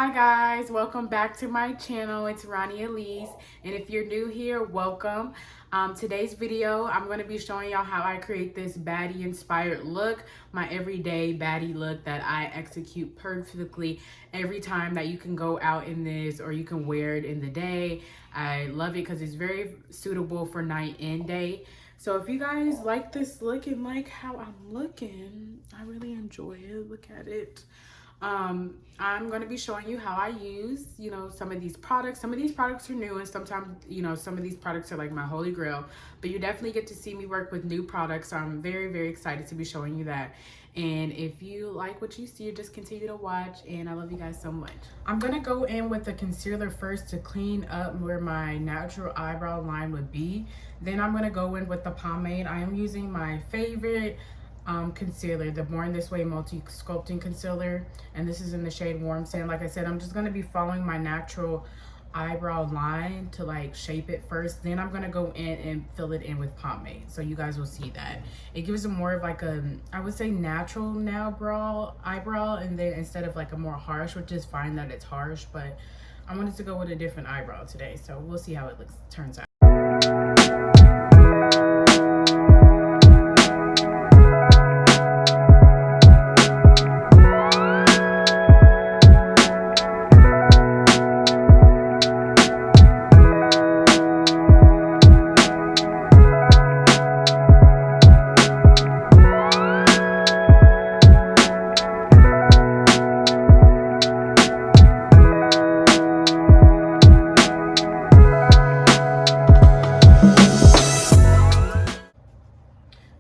Hi guys, welcome back to my channel. It's Ronnie Elise, and if you're new here, welcome. Today's video, I'm going to be showing y'all how I create this baddie inspired look, my everyday baddie look that I execute perfectly every time that you can go out in this or you can wear it in the day. I love it because it's very suitable for night and day. So if you guys like this look and like how I'm looking, I really enjoy it. Look at it. I'm going to be showing you how I use, some of these products. Some of these products are new, and sometimes, some of these products are like my holy grail, but you definitely get to see me work with new products. So I'm very, very excited to be showing you that. And if you like what you see, just continue to watch, and I love you guys so much. I'm going to go in with the concealer first to clean up where my natural eyebrow line would be. Then I'm going to go in with the pomade. I am using my favorite concealer, the Born This Way Multi Sculpting Concealer, and this is in the shade Warm Sand. Like I said, I'm just going to be following my natural eyebrow line to like shape it first. Then I'm going to go in and fill it in with pomade, so you guys will see that it gives it more of like a, I would say, natural eyebrow, and then instead of like a more harsh, which is fine that it's harsh, but I wanted to go with a different eyebrow today, so we'll see how it turns out.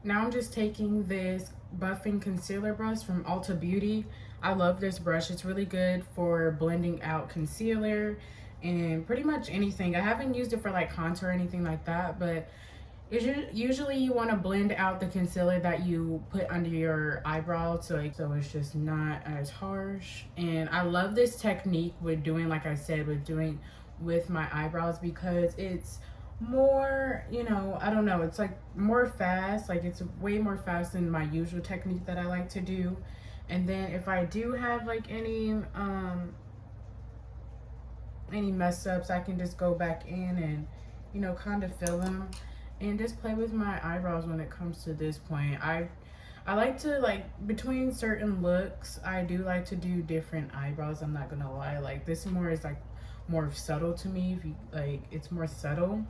Now I'm just taking this buffing concealer brush from Ulta Beauty. I love this brush. It's really good for blending out concealer and pretty much anything. I haven't used it for like contour or anything like that, but usually you want to blend out the concealer that you put under your eyebrow so it's just not as harsh. And I love this technique with doing, like I said, with my eyebrows, because it's more, I don't know, it's like more fast, like it's way more fast than my usual technique that I like to do. And then if I do have like any mess ups, I can just go back in and kind of fill them and just play with my eyebrows when it comes to this point. I like to, like, between certain looks, I do like to do different eyebrows. I'm not gonna lie, like this more is like more subtle to me. If you like, it's more subtle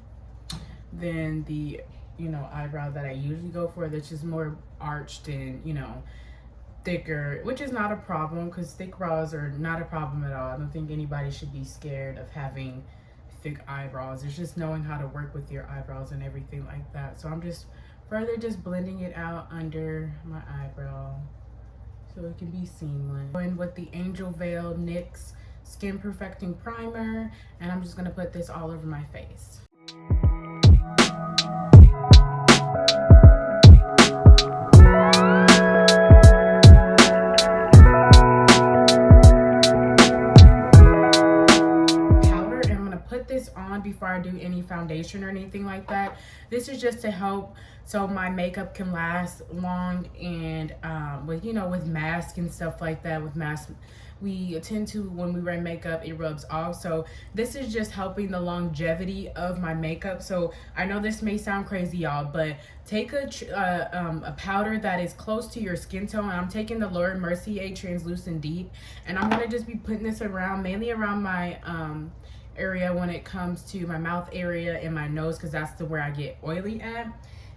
than the eyebrow that I usually go for, that's just more arched and thicker, which is not a problem, because thick brows are not a problem at all. I don't think anybody should be scared of having thick eyebrows. It's just knowing how to work with your eyebrows and everything like that. So I'm just further just blending it out under my eyebrow so it can be seamless. Going with the Angel Veil NYX Skin Perfecting Primer, and I'm just gonna put this all over my face. On before I do any foundation or anything like that. This is just to help so my makeup can last long, and with masks and stuff like that, with masks we tend to, when we wear makeup, it rubs off. So this is just helping the longevity of my makeup. So I know this may sound crazy, y'all, but take a powder that is close to your skin tone. I'm taking the Laura Mercier Translucent Deep, and I'm gonna just be putting this around, mainly around my area when it comes to my mouth area and my nose, because that's where I get oily at.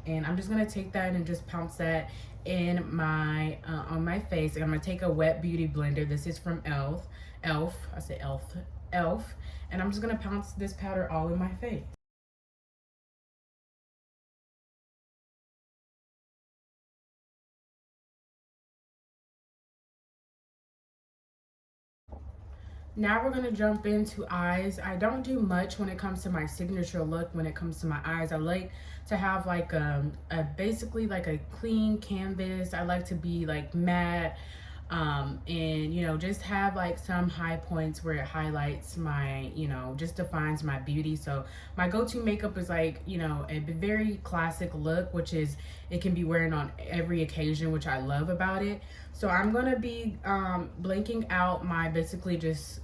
And I'm just gonna take that and just pounce that in my on my face. And I'm gonna take a wet beauty blender. This is from elf and I'm just gonna pounce this powder all in my face. Now we're gonna jump into eyes. I don't do much when it comes to my signature look. When it comes to my eyes, I like to have like basically like a clean canvas. I like to be like matte, and just have like some high points where it highlights my, just defines my beauty. So my go-to makeup is like, a very classic look, which is, it can be wearing on every occasion, which I love about it. So I'm gonna be blanking out my basically just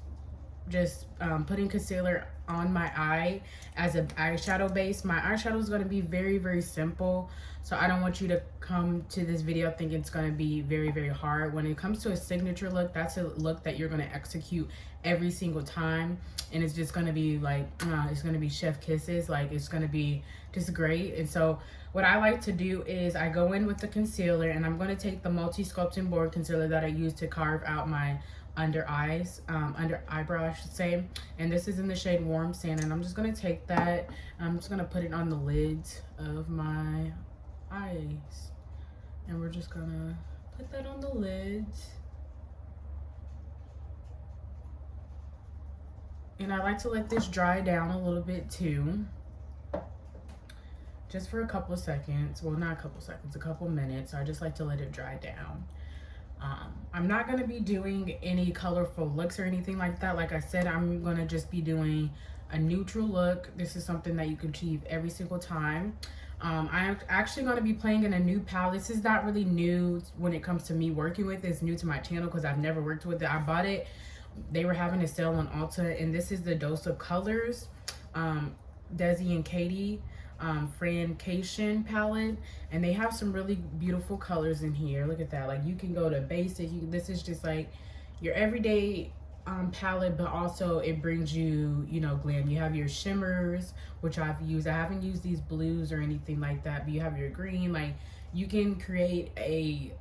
just putting concealer on my eye as an eyeshadow base. My eyeshadow is going to be very, very simple, so I don't want you to come to this video thinking it's going to be very, very hard. When it comes to a signature look, that's a look that you're going to execute every single time, and it's just going to be like it's going to be chef kisses. Like, it's going to be just great. And so what I like to do is I go in with the concealer, and I'm going to take the multi sculpting board concealer that I use to carve out my under eyes, under eyebrow I should say, and this is in the shade Warm Sand. And I'm just going to take that, I'm just going to put it on the lids of my eyes, and we're just going to put that on the lids. And I like to let this dry down a little bit too, just for a couple of seconds. Well, not a couple seconds, a couple minutes. So I just like to let it dry down. I'm not going to be doing any colorful looks or anything like that. Like I said, I'm going to just be doing a neutral look. This is something that you can achieve every single time. I'm actually going to be playing in a new palette. This is not really new when it comes to me working with it. It's new to my channel because I've never worked with it. I bought it. They were having a sale on Ulta, and this is the Dose of Colors Desi and Katie Francation palette, and they have some really beautiful colors in here. Look at that. Like, you can go to basic. This is just like your everyday palette, but also it brings you, you know, glam. You have your shimmers, which I've used. I haven't used these blues or anything like that, but you have your green. Like, you can create a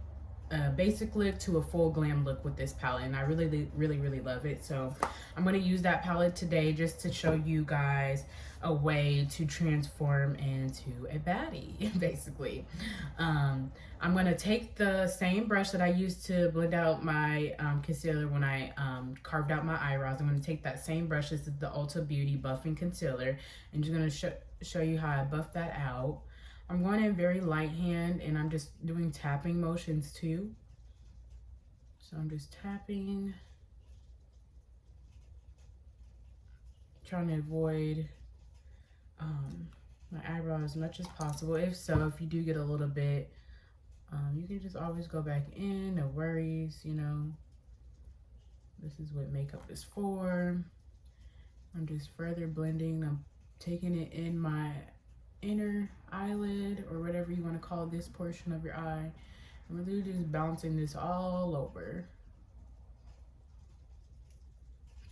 basic look to a full glam look with this palette, and I really love it. So I'm going to use that palette today just to show you guys a way to transform into a baddie, basically. I'm going to take the same brush that I used to blend out my concealer when I carved out my eyebrows. I'm going to take that same brush. This is the Ulta Beauty Buffing Concealer, and just going to show you how I buff that out. I'm going in very light hand, and I'm just doing tapping motions too. So I'm just tapping, trying to avoid my eyebrow as much as possible. If you do get a little bit, you can just always go back in, no worries, you know. This is what makeup is for. I'm just further blending. I'm taking it in my inner eyelid, or whatever you want to call this portion of your eye. I'm really just bouncing this all over.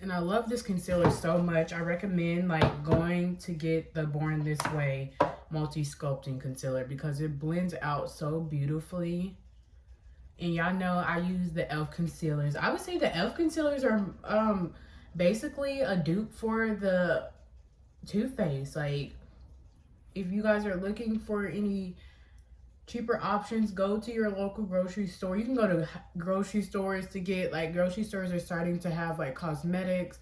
And I love this concealer so much. I recommend like going to get the Born This Way multi sculpting concealer because it blends out so beautifully. And y'all know I use the e.l.f. concealers. I would say the e.l.f. concealers are basically a dupe for the Too Faced. Like, if you guys are looking for any cheaper options, go to your local grocery store. You can go to grocery stores to get, like, grocery stores are starting to have like cosmetics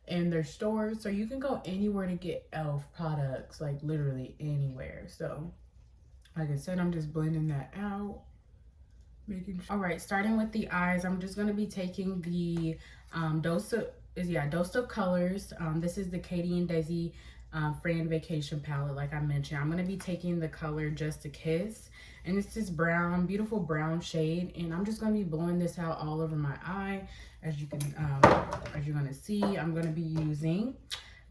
in their stores, so you can go anywhere to get e.l.f. products, like literally anywhere. So like I said, I'm just blending that out, making sure. All right, starting with the eyes, I'm just going to be taking the Dose of Colors. This is the Katie and Desi Fran Vacation palette. Like I mentioned, I'm going to be taking the color Just a Kiss, and it's this brown, beautiful brown shade, and I'm just going to be blowing this out all over my eye. As you can as you're going to see, I'm going to be using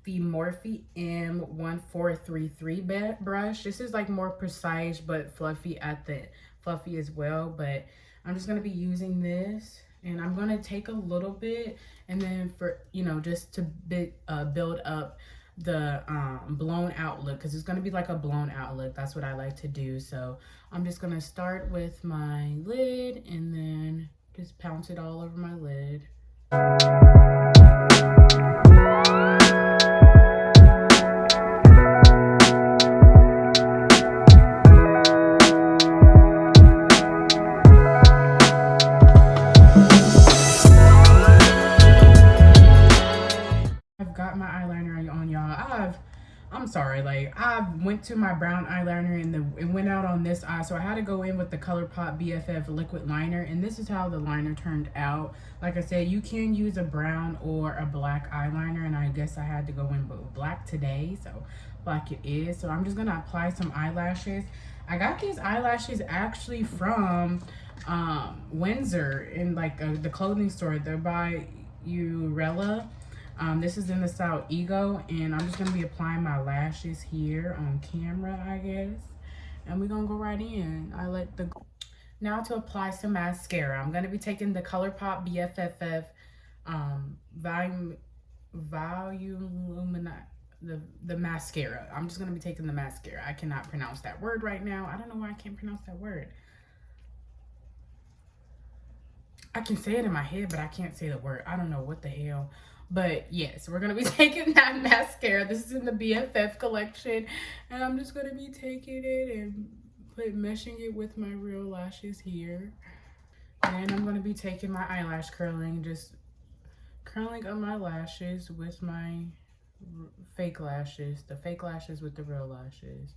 the Morphe M1433 brush. This is like more precise but fluffy as well, but I'm just going to be using this, and I'm going to take a little bit, and then for, you know, just to build up the blown out look, because it's going to be like a blown out look. That's what I like to do. So I'm just going to start with my lid and then just pounce it all over my lid. I've got my eyeliner on, y'all. I'm sorry, like, I went to my brown eyeliner and it went out on this eye, so I had to go in with the ColourPop BFF liquid liner, and this is how the liner turned out. Like I said, you can use a brown or a black eyeliner, and I guess I had to go in with black today, so black it is. So I'm just gonna apply some eyelashes. I got these eyelashes actually from Windsor in like the clothing store. They're by Urella. This is in the style Ego, and I'm just gonna be applying my lashes here on camera, I guess. And we're gonna go right in. Now to apply some mascara, I'm gonna be taking the ColourPop BFFF Voluminate, the mascara. I'm just gonna be taking the mascara. I cannot pronounce that word right now. I don't know why I can't pronounce that word. I can say it in my head, but I can't say the word. I don't know what the hell. But yes, we're gonna be taking that mascara. This is in the BFF collection, and I'm just gonna be taking it and meshing it with my real lashes here. And I'm gonna be taking my eyelash curling, just curling up my lashes with my fake lashes, the fake lashes with the real lashes,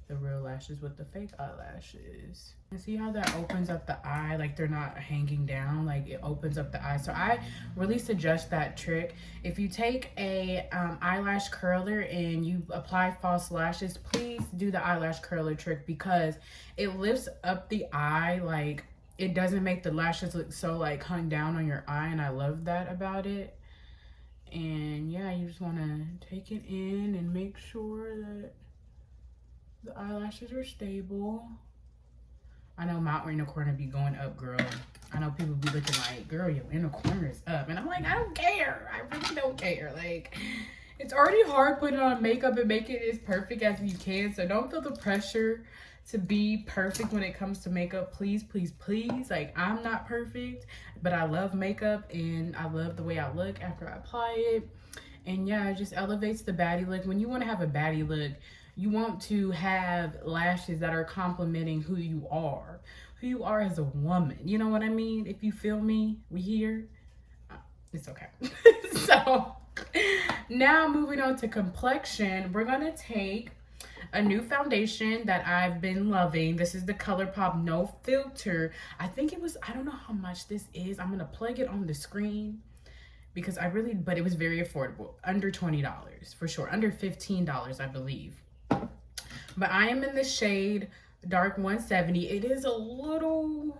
the real lashes with the fake eyelashes. And see how that opens up the eye, like they're not hanging down, like it opens up the eye. So I really suggest that trick. If you take a eyelash curler and you apply false lashes, please do the eyelash curler trick, because it lifts up the eye, like it doesn't make the lashes look so like hung down on your eye, and I love that about it. And yeah, you just want to take it in and make sure that the eyelashes are stable. I know my inner corner be going up, girl. I know people be looking like, girl, your inner corner is up. And I'm like, I don't care. I really don't care. Like, it's already hard putting on makeup and making it as perfect as you can. So don't feel the pressure to be perfect when it comes to makeup. Please, please, please. Like, I'm not perfect, but I love makeup and I love the way I look after I apply it. And yeah, it just elevates the baddie look. When you want to have a baddie look, you want to have lashes that are complimenting who you are as a woman. You know what I mean? If you feel me, we here. It's okay. So now moving on to complexion, we're gonna take a new foundation that I've been loving. This is the ColourPop No Filter. I think it was, I don't know how much this is. I'm gonna plug it on the screen because but it was very affordable. Under $20 for sure. Under $15, I believe. But I am in the shade Dark 170. It is a little,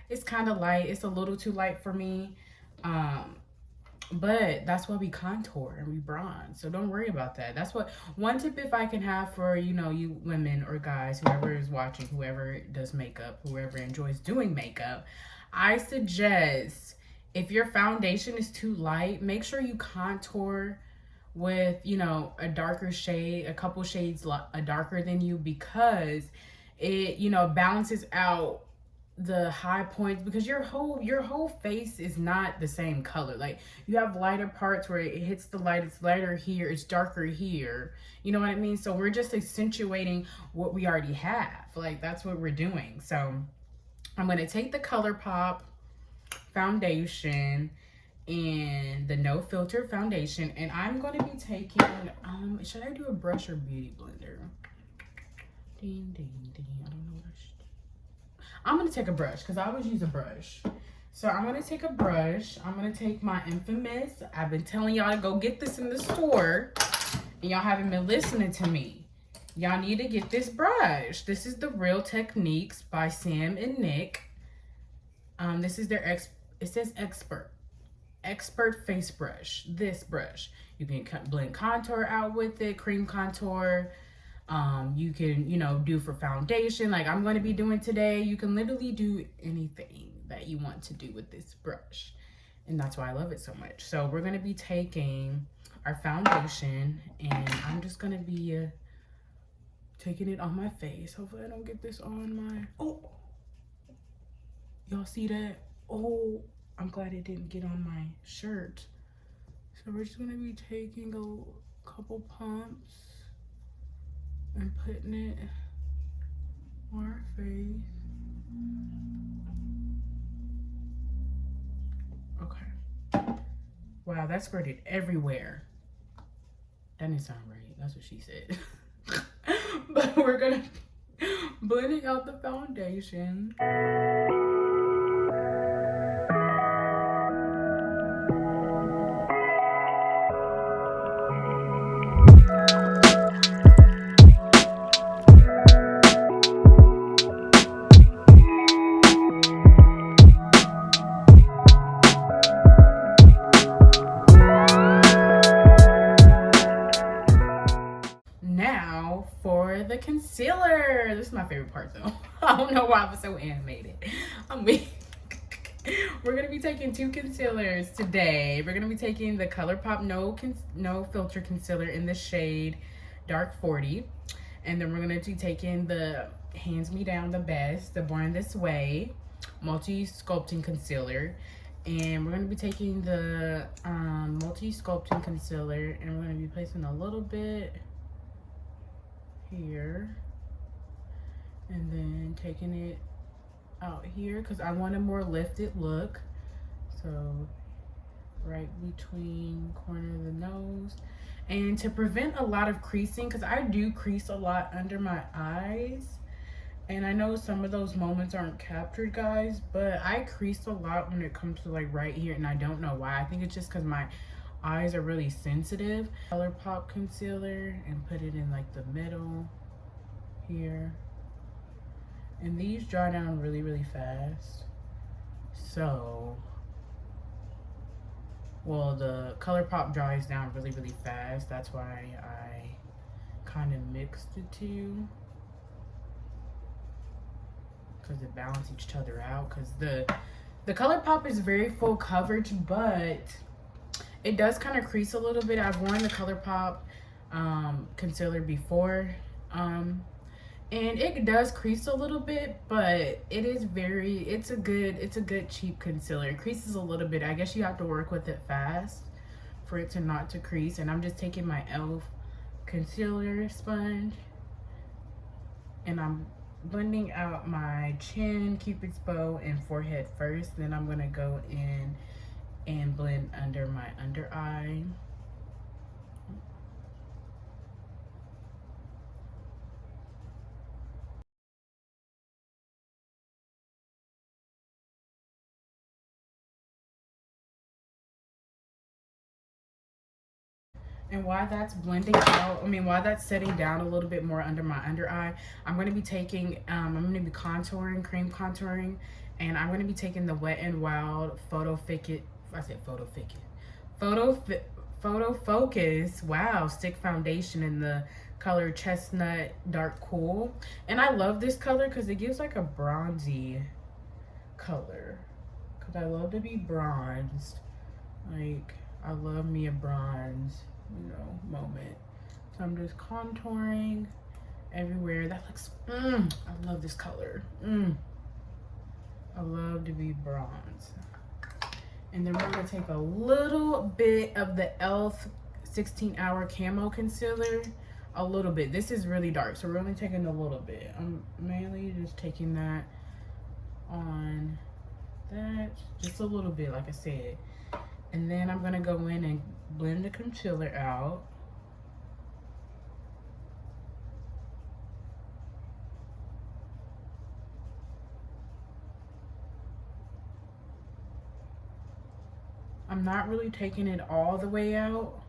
it's kind of light. It's a little too light for me. But that's why we contour and we bronze. So don't worry about that. That's what one tip if I can have for, you know, you women or guys, whoever is watching, whoever does makeup, whoever enjoys doing makeup. I suggest if your foundation is too light, make sure you contour with, you know, a darker shade, a couple shades darker than you, because it, you know, balances out the high points, because your whole face is not the same color. Like, you have lighter parts where it hits the light, it's lighter here, it's darker here, you know what I mean? So we're just accentuating what we already have. Like, that's what we're doing. So I'm going to take the ColourPop foundation and the No Filter foundation, and I'm going to be taking should I do a brush or beauty blender? Ding ding ding. I don't know what I should do. I'm going to take a brush because I always use a brush. So I'm going to take a brush. I'm going to take my infamous, I've been telling y'all to go get this in the store, and y'all haven't been listening to me. Y'all need to get this brush. This is the Real Techniques by Sam and Nick. This is their it says expert face brush. This brush, you can blend contour out with it, cream contour. You can, you know, do for foundation like I'm going to be doing today. You can literally do anything that you want to do with this brush, and that's why I love it so much. So we're going to be taking our foundation, and I'm just going to be taking it on my face. Hopefully I don't get this on my, oh, y'all see that? Oh, I'm glad it didn't get on my shirt. So we're just gonna be taking a couple pumps and putting it on our face. Okay. Wow, that squirted everywhere. That didn't sound right. That's what she said. But we're gonna blending out the foundation. the concealer. This is my favorite part though. I don't know why I'm so animated. I mean, we're gonna be taking 2 concealers today. We're gonna be taking the ColourPop No Filter Concealer in the shade Dark 40. And then we're gonna be taking the hands me down the best, the Born This Way Multi-Sculpting Concealer. And we're gonna be taking the multi-sculpting concealer, and we're gonna be placing a little bit here, and then taking it out here because I want a more lifted look. So right between corner of the nose, and to prevent a lot of creasing, because I do crease a lot under my eyes. And I know some of those moments aren't captured, guys, but I crease a lot when it comes to like right here, and I don't know why. I think it's just because my eyes are really sensitive. ColourPop concealer, and put it in like the middle here. And these dry down really, really fast. So, well, the ColourPop dries down really, really fast. That's why I kind of mixed the two, because it balance each other out. Because the ColourPop is very full coverage, but it does kind of crease a little bit. I've worn the ColourPop concealer before, and it does crease a little bit, but it's a good cheap concealer. It creases a little bit. I guess you have to work with it fast for it to not to crease. And I'm just taking my e.l.f. concealer sponge, and I'm blending out my chin, cupid's bow, and forehead first. Then I'm gonna go in and blend under my under eye. And while that's blending out, while that's setting down a little bit more under my under eye, I'm going to be taking, I'm going to be contouring, cream contouring, and I'm going to be taking the Wet n Wild Photo Focus, wow, stick foundation in the color Chestnut Dark Cool. And I love this color because it gives like a bronzy color, because I love to be bronzed. Like, I love me a bronze, moment. So I'm just contouring everywhere. That looks, I love this color. I love to be bronze. And then we're gonna take a little bit of the e.l.f. 16-hour camo concealer. A little bit. This is really dark, so we're only taking a little bit. I'm mainly just taking that on that, just a little bit, like I said. And then I'm gonna go in and blend the concealer out. I'm not really taking it all the way out.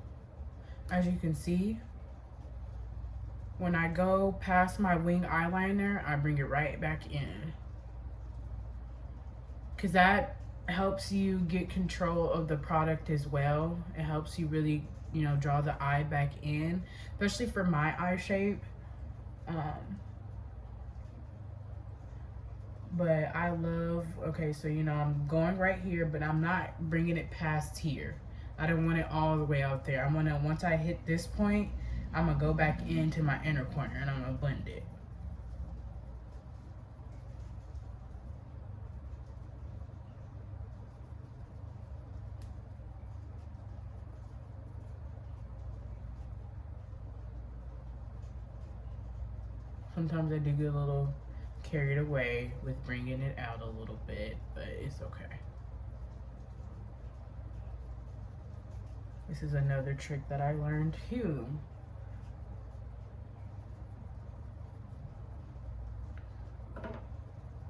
As you can see, when I go past my wing eyeliner, I bring it right back in, because that helps you get control of the product as well. It helps you really, draw the eye back in, especially for my eye shape. But I love, okay, so I'm going right here, but I'm not bringing it past here. I don't want it all the way out there. I want to, once I hit this point, I'm gonna go back into my inner corner and I'm gonna blend it. Sometimes I do get a little carried away with bringing it out a little bit, but it's okay. This is another trick that I learned too.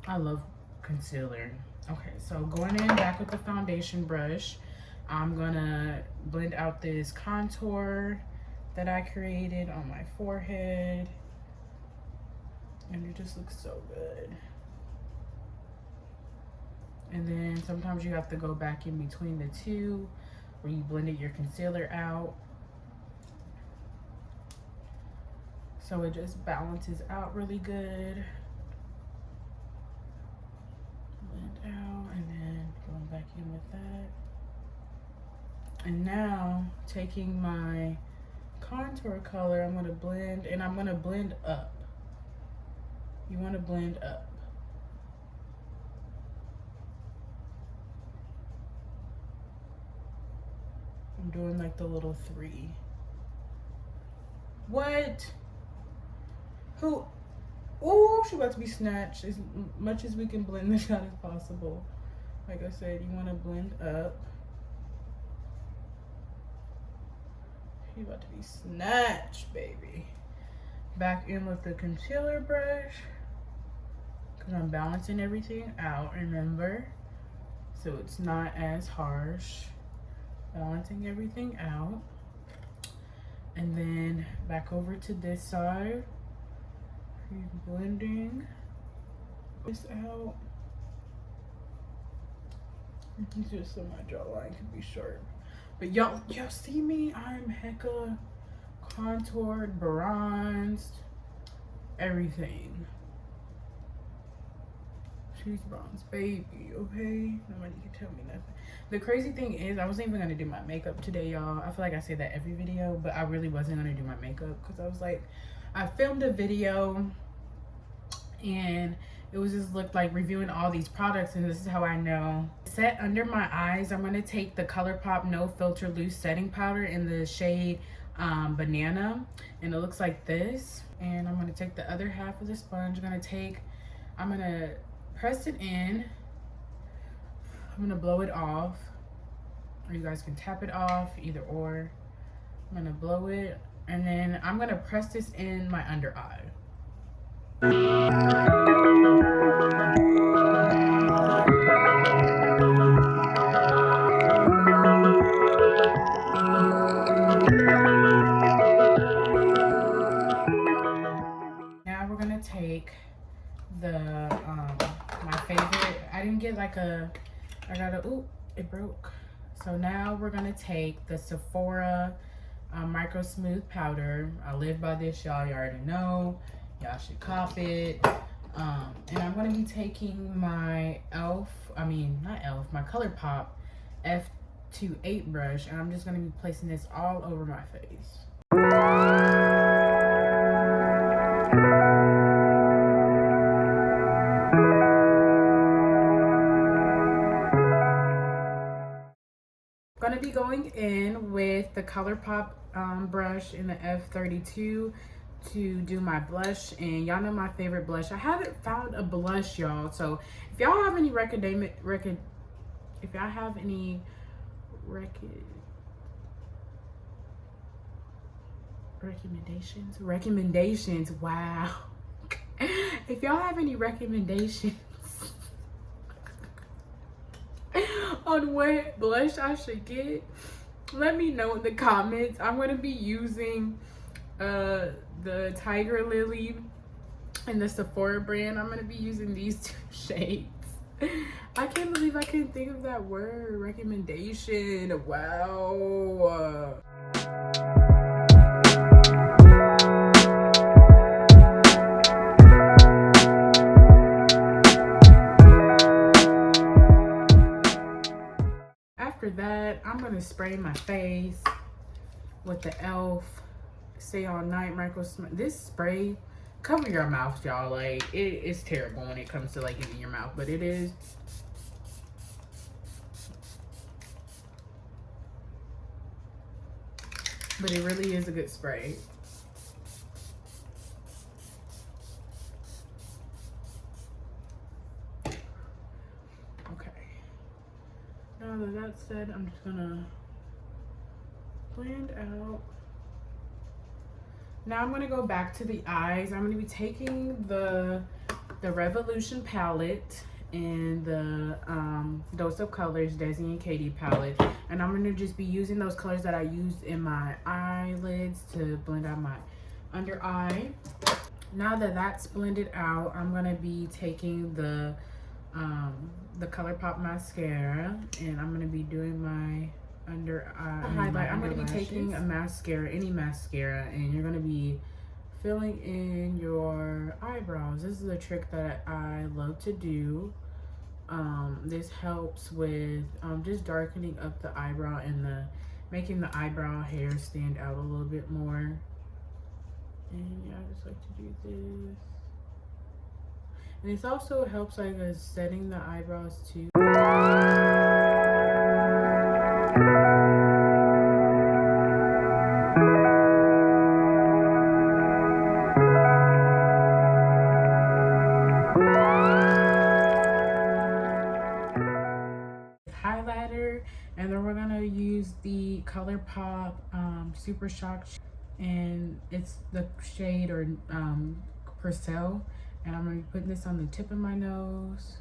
I love concealer. Okay, so going in back with the foundation brush, I'm gonna blend out this contour that I created on my forehead. And it just looks so good. And then sometimes you have to go back in between the two where you blended your concealer out. so it just balances out really good. Blend out, and then going back in with that. And now taking my contour color, I'm gonna blend, and I'm gonna blend up. You wanna blend up. I'm doing like the little 3. What? Who? Oh, she about to be snatched. As much as we can blend this out as possible. Like I said, you want to blend up. She about to be snatched, baby. Back in with the concealer brush, because I'm balancing everything out, remember? So it's not as harsh. Balancing everything out. And then back over to this side. Blending this out. Just so my jawline can be sharp. But y'all see me? I'm hecka contoured, bronzed, everything. She's bronzed, baby, okay? Nobody can tell me nothing. The crazy thing is, I wasn't even gonna do my makeup today, y'all. I feel like I say that every video, but I really wasn't gonna do my makeup because I was like, I filmed a video and it was just looked like reviewing all these products, and this is how I know. Set under my eyes, I'm gonna take the ColourPop No Filter Loose Setting Powder in the shade Banana, and it looks like this. And I'm gonna take the other half of the sponge. I'm gonna press it in. I'm gonna blow it off, or you guys can tap it off, either or. I'm gonna blow it, and then I'm gonna press this in my under eye. Now we're gonna take the my favorite. I didn't get like a, ooh, it broke. So now we're gonna take the Sephora Micro Smooth Powder. I live by this, y'all. You already know. Y'all should cop it. And I'm gonna be taking my my ColourPop F28 brush, and I'm just gonna be placing this all over my face. I'm gonna be going in with the ColourPop brush in the F32 to do my blush, and y'all know my favorite blush. I haven't found a blush, y'all, so if y'all have any recommendations, wow. If y'all have any recommendations on what blush I should get, let me know in the comments. I'm gonna be using the Tiger Lily and the Sephora brand. I'm gonna be using these 2 shades. I can't believe I couldn't think of that word, recommendation. Wow. After that, I'm gonna spray my face with the e.l.f. Stay All Night Micro Smooth. This spray, cover your mouth, y'all. Like, it's terrible when it comes to like using your mouth, but it is. But it really is a good spray. Okay. Now that that's said, I'm just gonna blend out. Now I'm gonna go back to the eyes. I'm gonna be taking the Revolution palette and the Dose of Colors Desi and Katie palette, and I'm gonna just be using those colors that I used in my eyelids to blend out my under eye. Now that that's blended out, I'm gonna be taking the ColourPop mascara, and I'm gonna be doing my under eye highlight. I'm gonna be taking a mascara, any mascara, and you're gonna be filling in your eyebrows. This is a trick that I love to do. This helps with just darkening up the eyebrow and making the eyebrow hair stand out a little bit more. And yeah, I just like to do this. And this also helps like setting the eyebrows too. Highlighter, and then we're gonna use the ColourPop Super Shock, and it's the shade or Purcell, and I'm gonna be putting this on the tip of my nose.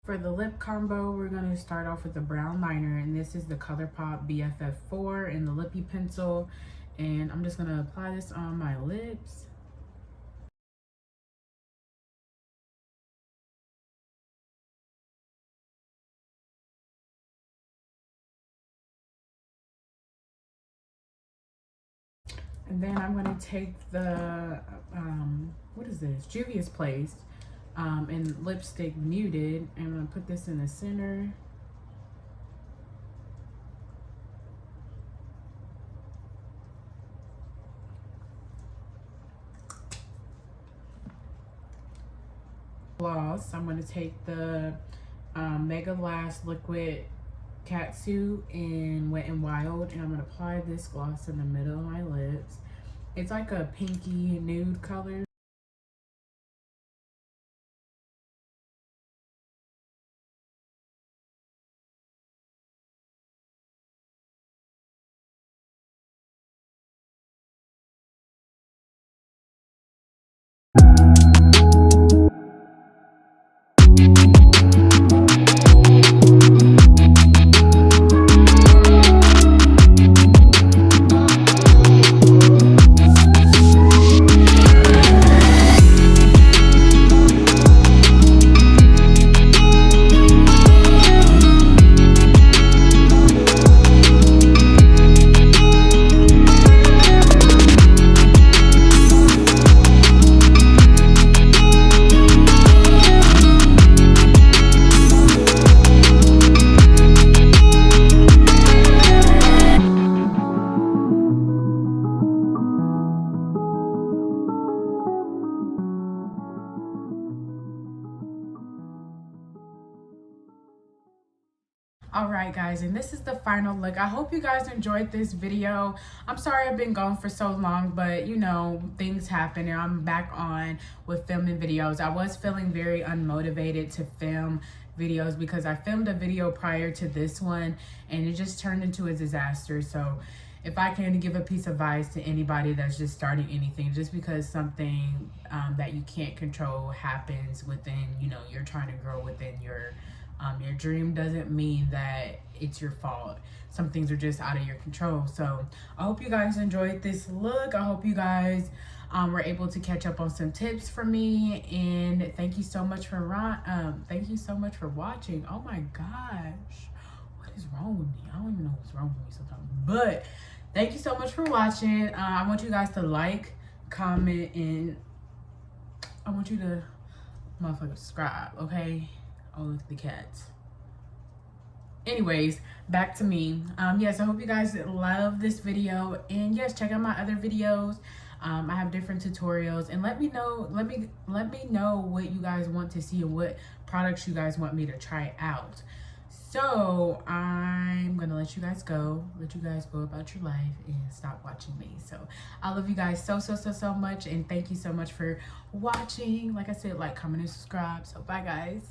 For the lip combo, we're going to start off with the brown liner, and this is the ColourPop BFF4 in the lippy pencil, and I'm just going to apply this on my lips. And then I'm going to take the, what is this? Juvia's Place in Lipstick Muted, and I'm going to put this in the center. Gloss, I'm going to take the Mega Lash Liquid Catsuit in Wet n Wild, and I'm going to apply this gloss in the middle of my lips. It's like a pinky nude color. Alright guys, and this is the final look. I hope you guys enjoyed this video. I'm sorry I've been gone for so long, but you know, things happen and I'm back on with filming videos. I was feeling very unmotivated to film videos because I filmed a video prior to this one and it just turned into a disaster. So if I can give a piece of advice to anybody that's just starting anything, just because something that you can't control happens within, you know, you're trying to grow within your dream, doesn't mean that it's your fault. Some things are just out of your control. So I hope you guys enjoyed this look. I hope you guys were able to catch up on some tips from me, and thank you so much for watching. Oh my gosh, what is wrong with me? I don't even know what's wrong with me sometimes, but thank you so much for watching. I want you guys to like, comment, and I want you to motherfucker subscribe, okay? Oh, look at the cats. Anyways, back to me. Yes, I hope you guys love this video, and yes, check out my other videos. I have different tutorials, and let me know what you guys want to see and what products you guys want me to try out. So I'm gonna let you guys go about your life and stop watching me. So I love you guys so much, and thank you so much for watching. Like I said, like, comment, and subscribe. So bye guys.